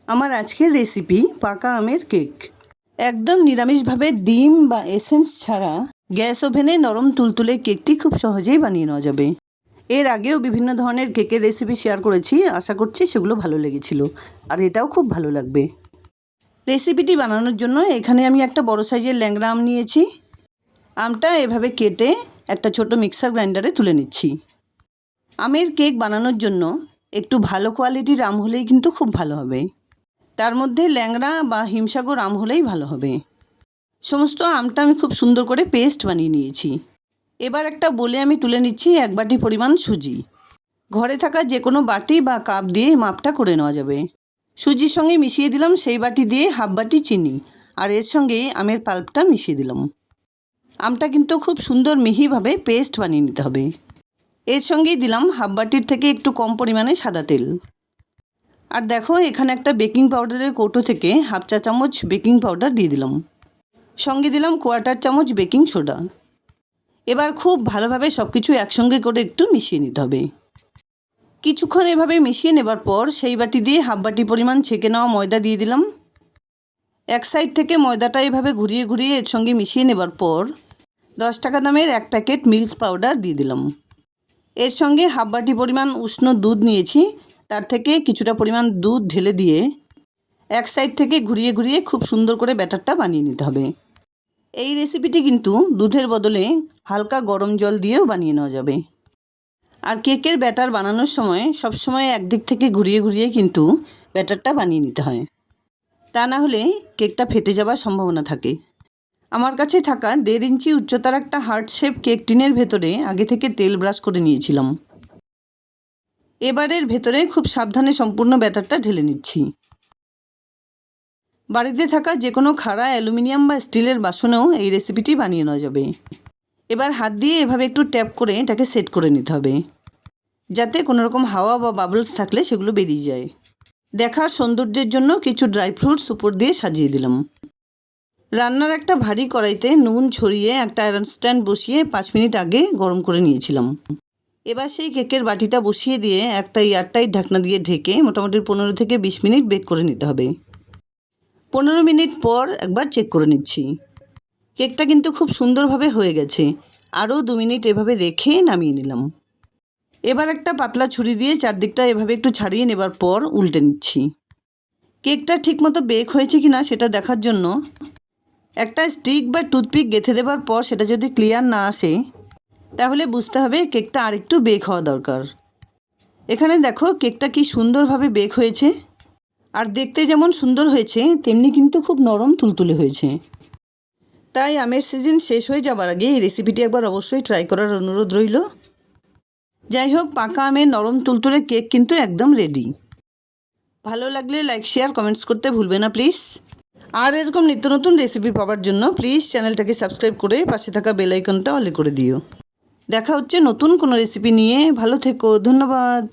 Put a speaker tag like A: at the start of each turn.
A: আমার আজকের রেসিপি পাকা আমের কেক। একদম নিরামিষভাবে ডিম বা এসেন্স ছাড়া গ্যাস ওভেনে নরম তুলতুলে কেকটি খুব সহজেই বানিয়ে নেওয়া যাবে। এর আগেও বিভিন্ন ধরনের কেকের রেসিপি শেয়ার করেছি, আশা করছি সেগুলো ভালো লেগেছিল, আর এটাও খুব ভালো লাগবে। রেসিপিটি বানানোর জন্য এখানে আমি একটা বড় সাইজের ল্যাংড়া আম নিয়েছি। আমটা এভাবে কেটে একটা ছোট মিক্সার গ্রাইন্ডারে তুলে নিচ্ছি। আমের কেক বানানোর জন্য একটু ভালো কোয়ালিটির আম হলেই কিন্তু খুব ভালো হবে। তার মধ্যে ল্যাংড়া বা হিমসাগর আম হলেই ভালো হবে। সমস্ত আমটা আমি খুব সুন্দর করে পেস্ট বানিয়ে নিয়েছি। এবার একটা বলে আমি তুলে নিচ্ছি 1 বাটি পরিমাণ সুজি। ঘরে থাকা যে কোনো বাটি বা কাপ দিয়ে মাপটা করে নেওয়া যাবে। সুজির সঙ্গে মিশিয়ে দিলাম সেই বাটি দিয়ে হাফ বাটি চিনি, আর এর সঙ্গে আমের পাল্পটা মিশিয়ে দিলাম। আমটা কিন্তু খুব সুন্দর মিহিভাবে পেস্ট বানিয়ে নিতে হবে। এর সঙ্গেই দিলাম হাফ বাটির থেকে একটু কম পরিমাণে সাদা তেল। আর দেখো, এখানে একটা বেকিং পাউডারের কৌটো থেকে হাফ চা চামচ বেকিং পাউডার দিয়ে দিলাম। সঙ্গে দিলাম 1/4 চামচ বেকিং সোডা। এবার খুব ভালোভাবে সব কিছু একসঙ্গে করে একটু মিশিয়ে নিতে হবে। কিছুক্ষণ এভাবে মিশিয়ে নেবার পর সেই বাটি দিয়ে হাফ বাটি পরিমাণ ছেঁকে নেওয়া ময়দা দিয়ে দিলাম। এক সাইড থেকে ময়দাটা এভাবে ঘুরিয়ে ঘুরিয়ে এর সঙ্গে মিশিয়ে নেবার পর 10 টাকা দামের 1 প্যাকেট মিল্ক পাউডার দিয়ে দিলাম। এর সঙ্গে হাফ বাটি পরিমাণ উষ্ণ দুধ নিয়েছি, তার থেকে কিছুটা পরিমাণ দুধ ঢেলে দিয়ে এক সাইড থেকে ঘুরিয়ে ঘুরিয়ে খুব সুন্দর করে ব্যাটারটা বানিয়ে নিতে হবে। এই রেসিপিটি কিন্তু দুধের বদলে হালকা গরম জল দিয়েও বানিয়ে নেওয়া যাবে। আর কেকের ব্যাটার বানানোর সময় সবসময় একদিক থেকে ঘুরিয়ে ঘুরিয়ে কিন্তু ব্যাটারটা বানিয়ে নিতে হয়, তা না হলে কেকটা ফেটে যাওয়ার সম্ভাবনা থাকে। আমার কাছে থাকা 1.5 ইঞ্চি উচ্চতার একটা হার্ট শেপ কেক টিনের ভেতরে আগে থেকে তেল ব্রাশ করে নিয়েছিলাম। এবারের ভেতরে খুব সাবধানে সম্পূর্ণ ব্যাটারটা ঢেলে নিচ্ছি। বাড়িতে থাকা যে কোনো খাড়া অ্যালুমিনিয়াম বা স্টিলের বাসনেও এই রেসিপিটি বানিয়ে নেওয়া যাবে। এবার হাত দিয়ে এভাবে একটু ট্যাপ করে এটাকে সেট করে নিতে হবে, যাতে কোনো রকম হাওয়া বা বাবলস থাকলে সেগুলো বেরিয়ে যায়। দেখার সৌন্দর্যের জন্য কিছু ড্রাই ফ্রুটস উপর দিয়ে সাজিয়ে দিলাম। রান্নার একটা ভারী কড়াইতে নুন ছড়িয়ে একটা আয়রন স্ট্যান্ড বসিয়ে 5 মিনিট আগে গরম করে নিয়েছিলাম। এবার সেই কেকের বাটিটা বসিয়ে দিয়ে একটা এয়ারটাইট ঢাকনা দিয়ে ঢেকে মোটামুটি 15 থেকে 20 মিনিট বেক করে নিতে হবে। 15 মিনিট পর একবার চেক করে নিচ্ছি। কেকটা কিন্তু খুব সুন্দরভাবে হয়ে গেছে। আরও 2 মিনিট এভাবে রেখে নামিয়ে নিলাম। এবার একটা পাতলা ছুরি দিয়ে চারদিকটা এভাবে একটু ছাড়িয়ে নেবার পর উল্টে নিচ্ছি। কেকটা ঠিকমতো বেক হয়েছে কি না সেটা দেখার জন্য একটা স্টিক বা টুথপিক গেঁথে দেবার পর সেটা যদি ক্লিয়ার না আসে, তাহলে বুঝতে হবে কেকটা আরেকটু বেক হওয়া দরকার। এখানে দেখো কেকটা কি সুন্দরভাবে বেক হয়েছে, আর দেখতে যেমন সুন্দর হয়েছে তেমনি কিন্তু খুব নরম তুলতুলে হয়েছে। তাই আমের সিজন শেষ হয়ে যাবার আগে এই রেসিপিটি একবার অবশ্যই ট্রাই করার অনুরোধ রইল। যাই হোক, পাকা আমের নরম তুলতুলে কেক কিন্তু একদম রেডি। ভালো লাগলে লাইক শেয়ার কমেন্টস করতে ভুলবে না প্লিজ। আর এরকম নিত্য নতুন রেসিপি পাওয়ার জন্য প্লিজ চ্যানেলটাকে সাবস্ক্রাইব করে পাশে থাকা বেল আইকনটা অলে করে দিও। দেখা হচ্ছে নতুন কোনো রেসিপি নিয়ে। ভালো থেকো, ধন্যবাদ।